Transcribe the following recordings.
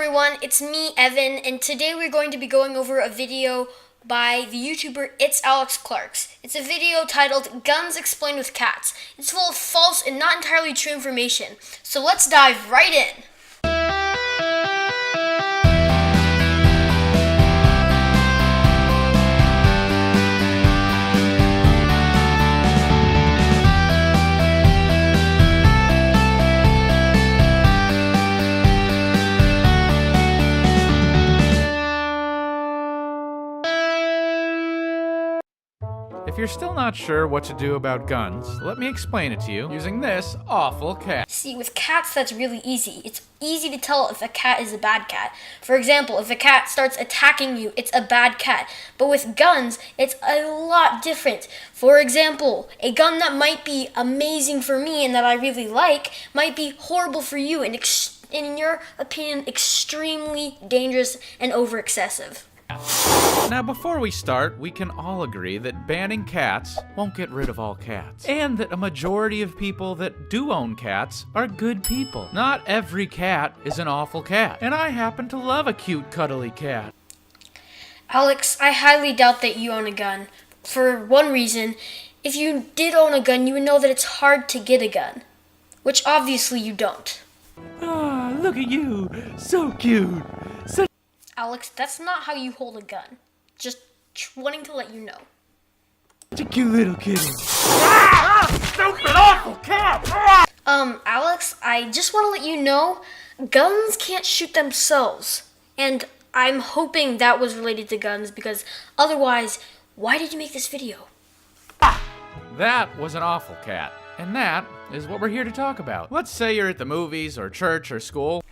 everyone, it's me, Evan, and today we're going to be going over a video by the YouTuber It's Alex Clarks. It's a video titled Guns Explained with Cats. It's full of false and not entirely true information, so let's dive right in. If you're still not sure what to do about guns, let me explain it to you using this awful cat. See, with cats, that's really easy. It's easy to tell if a cat is a bad cat. For example, if a cat starts attacking you, it's a bad cat. But with guns, it's a lot different. For example, a gun that might be amazing for me and that I really like might be horrible for you and, in your opinion, extremely dangerous and over-excessive. Now before we start, we can all agree that banning cats won't get rid of all cats. And that a majority of people that do own cats are good people. Not every cat is an awful cat. And I happen to love a cute, cuddly cat. Alex, I highly doubt that you own a gun. For one reason, if you did own a gun, you would know that it's hard to get a gun. Which obviously you don't. Ah, look at you. So cute. Alex, that's not how you hold a gun. Just wanting to let you know. Such a cute little kitty. Stupid awful cat! Alex, I just want to let you know, guns can't shoot themselves. And I'm hoping that was related to guns because otherwise, why did you make this video? That was an awful cat. And that is what we're here to talk about. Let's say you're at the movies or church or school.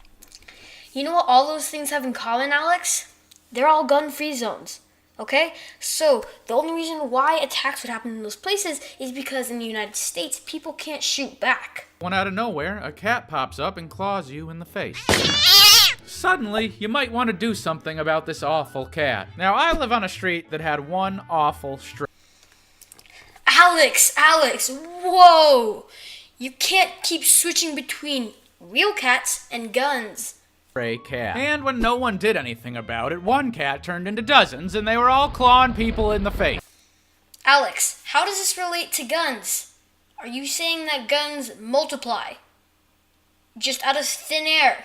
You know what all those things have in common, Alex? They're all gun-free zones, okay? So, the only reason why attacks would happen in those places is because in the United States, people can't shoot back. When out of nowhere, a cat pops up and claws you in the face. Suddenly, you might want to do something about this awful cat. Now, I live on a street that had one awful street. Alex, whoa! You can't keep switching between real cats and guns. Cat. And when no one did anything about it, one cat turned into dozens and they were all clawing people in the face. Alex, how does this relate to guns? Are you saying that guns multiply? Just out of thin air?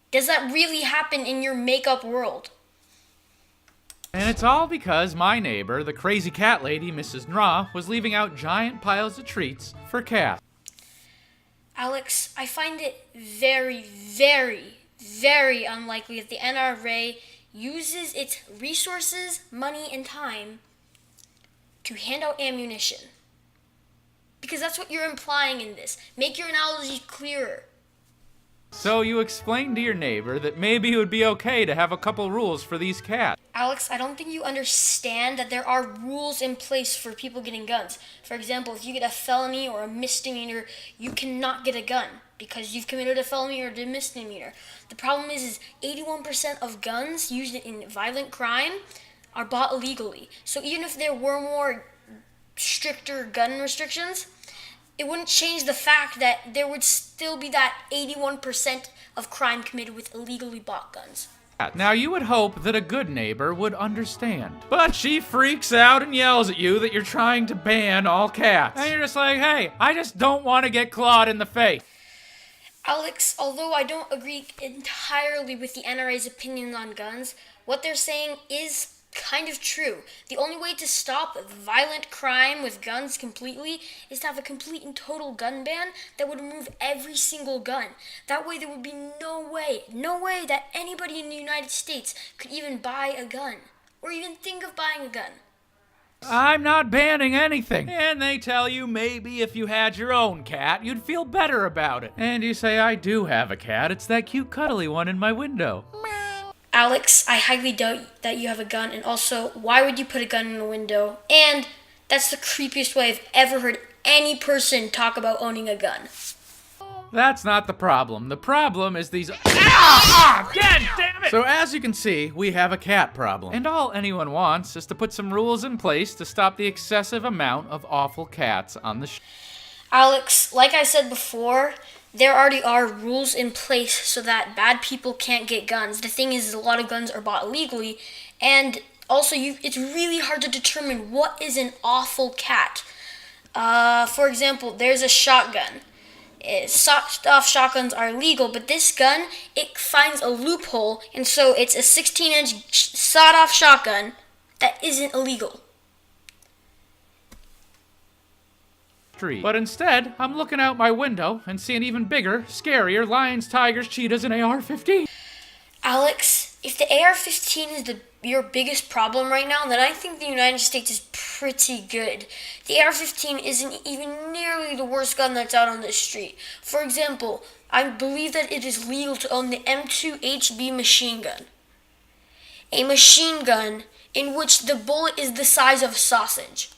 Does that really happen in your make-up world? And it's all because my neighbor, the crazy cat lady, Mrs. Nra, was leaving out giant piles of treats for cats. Alex, I find it very, very, very unlikely that the NRA uses its resources, money, and time to hand out ammunition. Because that's what you're implying in this. Make your analogy clearer. So you explained to your neighbor that maybe it would be okay to have a couple rules for these cats. Alex, I don't think you understand that there are rules in place for people getting guns. For example, if you get a felony or a misdemeanor, you cannot get a gun because you've committed a felony or a misdemeanor. The problem is 81% of guns used in violent crime are bought illegally. So even if there were more stricter gun restrictions, it wouldn't change the fact that there would still be that 81% of crime committed with illegally bought guns. Now you would hope that a good neighbor would understand. But she freaks out and yells at you that you're trying to ban all cats. And you're just like, hey, I just don't want to get clawed in the face. Alex, although I don't agree entirely with the NRA's opinion on guns, what they're saying is kind of true. The only way to stop violent crime with guns completely is to have a complete and total gun ban that would remove every single gun. That way there would be no way that anybody in the United States could even buy a gun or even think of buying a gun. I'm not banning anything. And they tell you maybe if you had your own cat, you'd feel better about it. And you say, I do have a cat. It's that cute cuddly one in my window. Alex, I highly doubt that you have a gun, and also, why would you put a gun in a window? And that's the creepiest way I've ever heard any person talk about owning a gun. That's not the problem. The problem is these— Ah! Again, damn it! So as you can see, we have a cat problem. And all anyone wants is to put some rules in place to stop the excessive amount of awful cats on the Alex, like I said before, there already are rules in place so that bad people can't get guns. The thing is, a lot of guns are bought illegally, and also it's really hard to determine what is an awful cat. For example, there's a shotgun. Sawed-off shotguns are legal, but this gun, it finds a loophole, and so it's a 16-inch sawed-off shotgun that isn't illegal. But instead, I'm looking out my window and seeing even bigger, scarier lions, tigers, cheetahs, and AR-15. Alex, if the AR-15 is your biggest problem right now, then I think the United States is pretty good. The AR-15 isn't even nearly the worst gun that's out on the street. For example, I believe that it is legal to own the M2HB machine gun. A machine gun in which the bullet is the size of a sausage.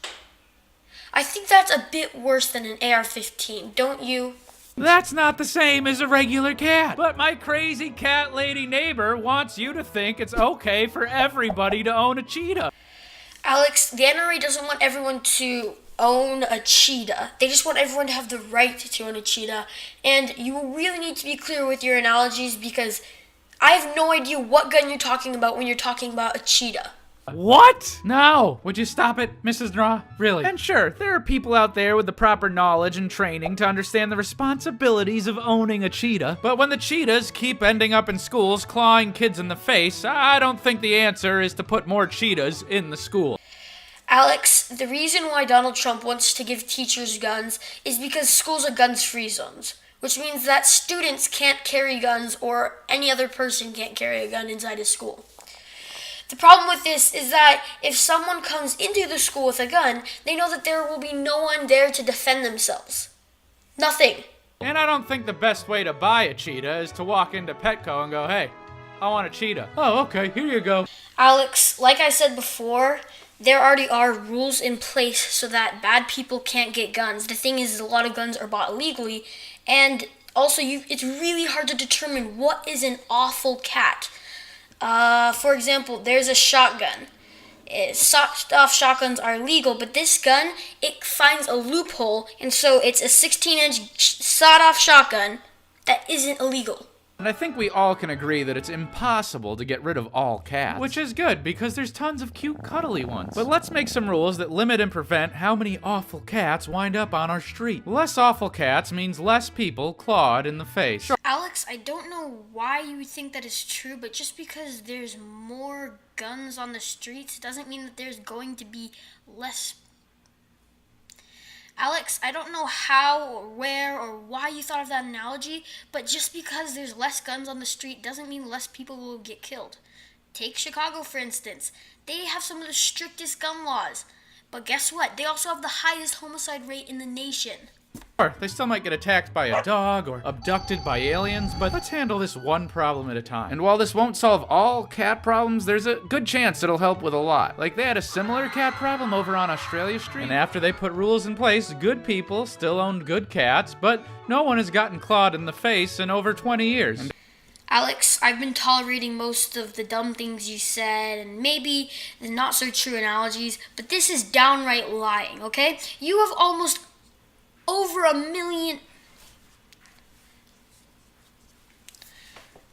I think that's a bit worse than an AR-15, don't you? That's not the same as a regular cat. But my crazy cat lady neighbor wants you to think it's okay for everybody to own a cheetah. Alex, the NRA doesn't want everyone to own a cheetah. They just want everyone to have the right to own a cheetah. And you really need to be clear with your analogies because I have no idea what gun you're talking about when you're talking about a cheetah. What? No. Would you stop it, Mrs. Draw? Really? And sure, there are people out there with the proper knowledge and training to understand the responsibilities of owning a cheetah. But when the cheetahs keep ending up in schools clawing kids in the face, I don't think the answer is to put more cheetahs in the school. Alex, the reason why Donald Trump wants to give teachers guns is because schools are guns-free zones, which means that students can't carry guns or any other person can't carry a gun inside a school. The problem with this is that if someone comes into the school with a gun, they know that there will be no one there to defend themselves. Nothing. And I don't think the best way to buy a cheetah is to walk into Petco and go, hey, I want a cheetah. Oh, okay, here you go. Alex, like I said before, there already are rules in place so that bad people can't get guns. The thing is, a lot of guns are bought illegally, and also it's really hard to determine what is an awful cat. For example, there's a shotgun. Sawed-off shotguns are legal, but this gun, it finds a loophole, and so it's a 16-inch sawed-off shotgun that isn't illegal. And I think we all can agree that it's impossible to get rid of all cats. Which is good, because there's tons of cute, cuddly ones. But let's make some rules that limit and prevent how many awful cats wind up on our street. Less awful cats means less people clawed in the face. Alex, I don't know why you would think that is true, but just because there's more guns on the streets doesn't mean that there's going to be less. Alex, I don't know how or where or why you thought of that analogy, but just because there's less guns on the street doesn't mean less people will get killed. Take Chicago, for instance. They have some of the strictest gun laws, but guess what? They also have the highest homicide rate in the nation. Or they still might get attacked by a dog or abducted by aliens, but let's handle this one problem at a time. And while this won't solve all cat problems, there's a good chance it'll help with a lot. Like they had a similar cat problem over on Australia Street, and after they put rules in place, good people still owned good cats, but no one has gotten clawed in the face in over 20 years. Alex, I've been tolerating most of the dumb things you said and maybe the not so true analogies, but this is downright lying, okay? You have almost over 1 million.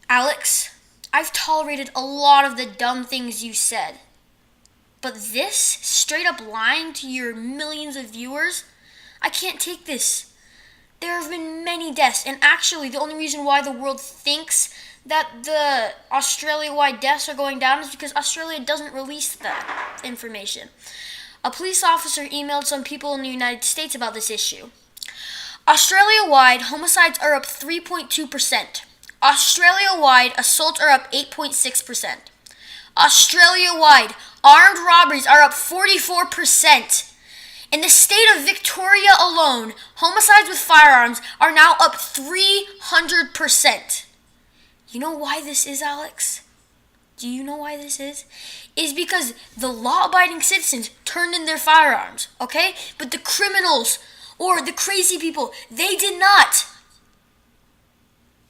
Alex, I've tolerated a lot of the dumb things you said. But this, straight up lying to your millions of viewers, I can't take this. There have been many deaths, and actually the only reason why the world thinks that the Australia-wide deaths are going down is because Australia doesn't release that information. A police officer emailed some people in the United States about this issue. Australia-wide, homicides are up 3.2%. Australia-wide, assaults are up 8.6%. Australia-wide, armed robberies are up 44%. In the state of Victoria alone, homicides with firearms are now up 300%. You know why this is, Alex? Do you know why this is? It's because the law-abiding citizens turned in their firearms, okay? But the criminals or the crazy people, they did not.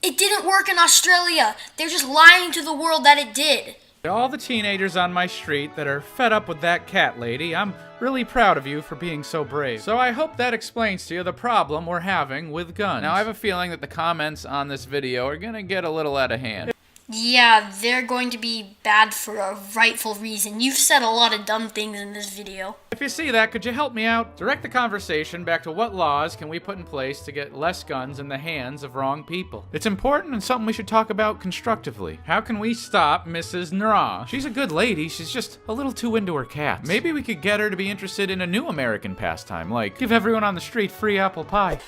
It didn't work in Australia. They're just lying to the world that it did. To all the teenagers on my street that are fed up with that cat lady, I'm really proud of you for being so brave. So I hope that explains to you the problem we're having with guns. Now I have a feeling that the comments on this video are gonna get a little out of hand. Yeah, they're going to be bad for a rightful reason. You've said a lot of dumb things in this video. If you see that, could you help me out? Direct the conversation back to what laws can we put in place to get less guns in the hands of wrong people. It's important and something we should talk about constructively. How can we stop Mrs. Nra? She's a good lady, she's just a little too into her cats. Maybe we could get her to be interested in a new American pastime, like give everyone on the street free apple pie.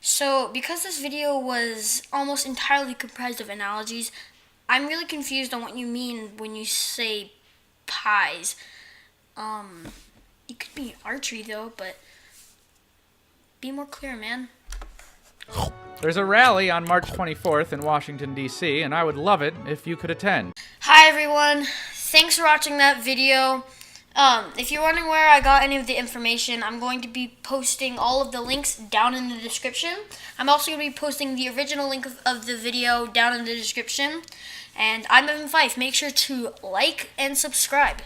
So, because this video was almost entirely comprised of analogies, I'm really confused on what you mean when you say pies. It could be archery though, but be more clear, man. There's a rally on March 24th in Washington, D.C., and I would love it if you could attend. Hi everyone, thanks for watching that video. If you're wondering where I got any of the information, I'm going to be posting all of the links down in the description. I'm also going to be posting the original link of the video down in the description. And I'm Evan Fife. Make sure to like and subscribe.